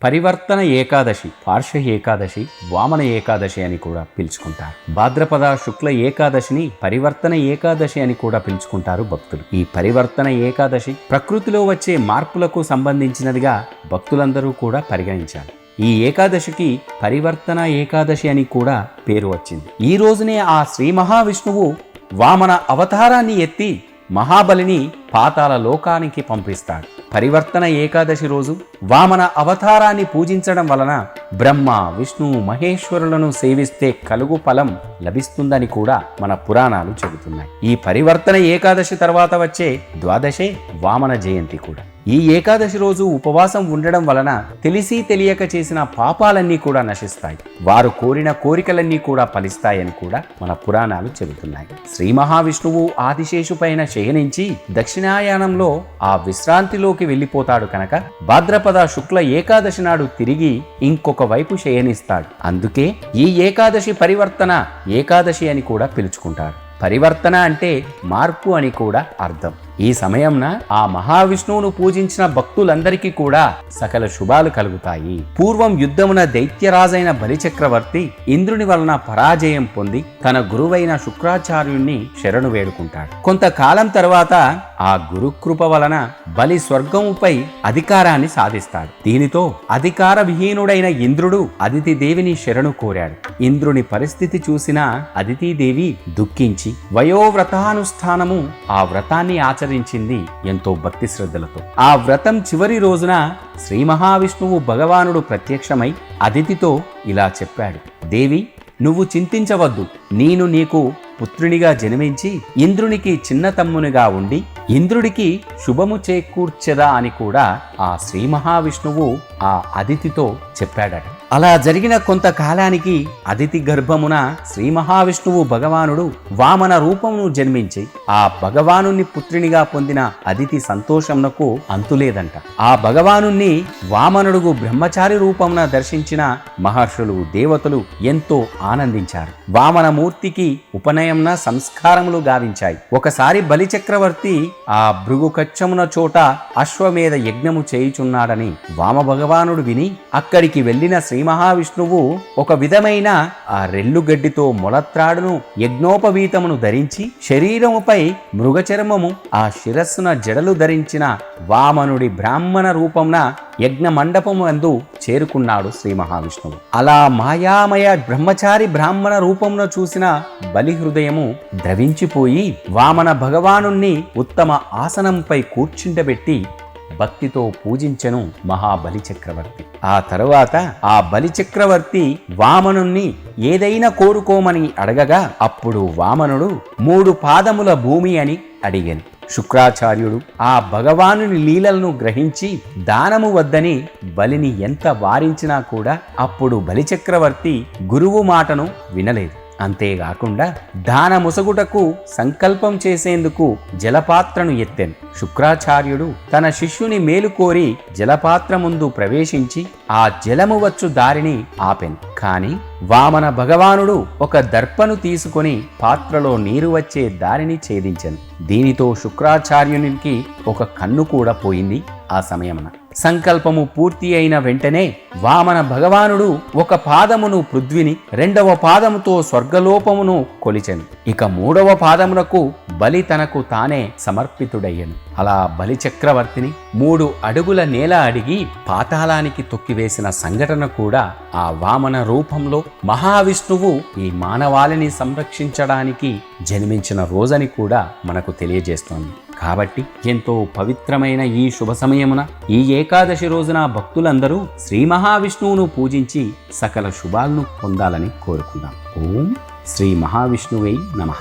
పరివర్తన ఏకాదశి, పార్ష ఏకాదశి, వామన ఏకాదశి అని కూడా పిలుచుకుంటారు. భాద్రపద శుక్ల ఏకాదశిని పరివర్తన ఏకాదశి అని కూడా పిలుచుకుంటారు భక్తులు. ఈ పరివర్తన ఏకాదశి ప్రకృతిలో వచ్చే మార్పులకు సంబంధించినదిగా భక్తులందరూ కూడా పరిగణించాలి. ఈ ఏకాదశికి పరివర్తన ఏకాదశి అని కూడా పేరు వచ్చింది. ఈ రోజునే ఆ శ్రీ మహావిష్ణువు వామన అవతారాన్ని ఎత్తి మహాబలిని పాతాళ లోకానికి పంపిస్తాడు. పరివర్తన ఏకాదశి రోజు వామన అవతారాన్ని పూజించడం వలన బ్రహ్మ, విష్ణు, మహేశ్వరులను సేవిస్తే కలుగు ఫలం లభిస్తుందని కూడా మన పురాణాలు చెబుతున్నాయి. ఈ పరివర్తన ఏకాదశి తర్వాత వచ్చే ద్వాదశే వామన జయంతి కూడా. ఈ ఏకాదశి రోజు ఉపవాసం ఉండడం వలన తెలిసి తెలియక చేసిన పాపాలన్నీ కూడా నశిస్తాయి. వారు కోరిన కోరికలన్నీ కూడా ఫలిస్తాయని కూడా మన పురాణాలు చెబుతున్నాయి. శ్రీ మహావిష్ణువు ఆదిశేషు పైన శయనించి దక్షిణాయానంలో ఆ విశ్రాంతిలోకి వెళ్ళిపోతాడు కనుక భాద్రపద శుక్ల ఏకాదశి నాడు తిరిగి ఇంకొక వైపు శయనిస్తాడు. అందుకే ఈ ఏకాదశి పరివర్తన ఏకాదశి అని కూడా పిలుచుకుంటారు. పరివర్తన అంటే మార్పు అని కూడా అర్థం. ఈ సమయంన ఆ మహావిష్ణువును పూజించిన భక్తులందరికీ కూడా సకల శుభాలు కలుగుతాయి. పూర్వం యుద్ధమున దైత్యరాజైన బలిచక్రవర్తి ఇంద్రుని వలన పరాజయం పొంది తన గురువైన శుక్రాచార్యుణ్ణి శరణు వేడుకుంటాడు. కొంతకాలం తర్వాత ఆ గురుకృప వలన బలి స్వర్గముపై అధికారాన్ని సాధిస్తాడు. దీనితో అధికార విహీనుడైన ఇంద్రుడు అదితిదేవిని శరణు కోరాడు. ఇంద్రుని పరిస్థితి చూసిన అదితిదేవి దుఃఖించి వయోవ్రతానుష్ఠానము ఆ వ్రతాన్ని ఆచరించింది ఎంతో భక్తి శ్రద్ధలతో. ఆ వ్రతం చివరి రోజున శ్రీ మహావిష్ణువు భగవానుడు ప్రత్యక్షమై అదితితో ఇలా చెప్పాడు: దేవి, నువ్వు చింతించవద్దు. నేను నీకు పుత్రునిగా జన్మించి ఇంద్రునికి చిన్న తమ్మునిగా ఉండి ఇంద్రుడికి శుభము చేకూర్చెదా అని కూడా ఆ శ్రీ మహావిష్ణువు ఆ అదితితో చెప్పాడట. అలా జరిగిన కొంతకాలానికి అదితి గర్భమున శ్రీ మహావిష్ణువు భగవానుడు వామన రూపమును జన్మించి ఆ భగవానుని పుత్రునిగా పొందిన అదితి సంతోషమునకు అంతులేదంట. ఆ భగవానుని వామనుడుగు బ్రహ్మచారి రూపమున దర్శించిన మహర్షులు, దేవతలు ఎంతో ఆనందించారు. వామన మూర్తికి ఉపనయన సంస్కారములు గావించాయి. ఒకసారి బలిచక్రవర్తి ఆ భృగు కచ్చమున చోట అశ్వమేధ యజ్ఞము చేయుచున్నాడని వామ భగవానుడు విని అక్కడికి వెళ్లిన శ్రీ మహావిష్ణువు ఒక విధమైన ఆ రెల్లుగడ్డితో మొలత్రాడును యజ్ఞోపవీతమును ధరించి శరీరముపై మృగచర్మము ఆ శిరస్సున జడలు ధరించిన వామనుడి బ్రాహ్మణ రూపమున యజ్ఞ మండపము అందు చేరుకున్నాడు శ్రీ మహావిష్ణువు. అలా మాయామయ బ్రహ్మచారి బ్రాహ్మణ రూపమున చూసిన బలి హృదయము ద్రవించిపోయి వామన భగవానుణ్ణి ఉత్తమ ఆసనంపై కూర్చుండబెట్టి భక్తితో పూజించెను మహాబలి చక్రవర్తి. ఆ తరువాత ఆ బలి చక్రవర్తి వామనుణ్ణి ఏదైనా కోరుకోమని అడగగా అప్పుడు వామనుడు 3 పాదముల భూమి అని అడిగాను. శుక్రాచార్యుడు ఆ భగవానుని లీలలను గ్రహించి దానము వద్దని బలిని ఎంత వారించినా కూడా అప్పుడు బలిచక్రవర్తి గురువు మాటను వినలేదు. అంతేకాకుండా దాన ముసగుటకు సంకల్పం చేసేందుకు జలపాత్రను ఎత్తెను. శుక్రాచార్యుడు తన శిష్యుని మేలు కోరి జలపాత్ర ముందు ప్రవేశించి ఆ జలము వచ్చు దారిని ఆపెను. కాని వామన భగవానుడు ఒక దర్పను తీసుకొని పాత్రలో నీరు వచ్చే దారిని ఛేదించెను. దీనితో శుక్రాచార్యునికి ఒక కన్ను కూడా పోయింది. ఆ సమయమున సంకల్పము పూర్తి అయిన వెంటనే వామన భగవానుడు ఒక పాదమును పృథ్విని, 2వ పాదముతో స్వర్గలోపమును కొలిచెను. ఇక 3వ పాదమునకు బలి తనకు తానే సమర్పితుడయ్యను. అలా బలి చక్రవర్తిని 3 అడుగుల నేల అడిగి పాతాళానికి తొక్కివేసిన సంఘటన కూడా ఆ వామన రూపంలో మహావిష్ణువు ఈ మానవాళిని సంరక్షించడానికి జన్మించిన రోజని కూడా మనకు తెలియజేస్తోంది. కాబట్టి ఎంతో పవిత్రమైన ఈ శుభ సమయమున ఈ ఏకాదశి రోజున భక్తులందరూ శ్రీ మహావిష్ణువును పూజించి సకల శుభాలను పొందాలని కోరుకుందాం. ఓం శ్రీ మహావిష్ణువై నమః.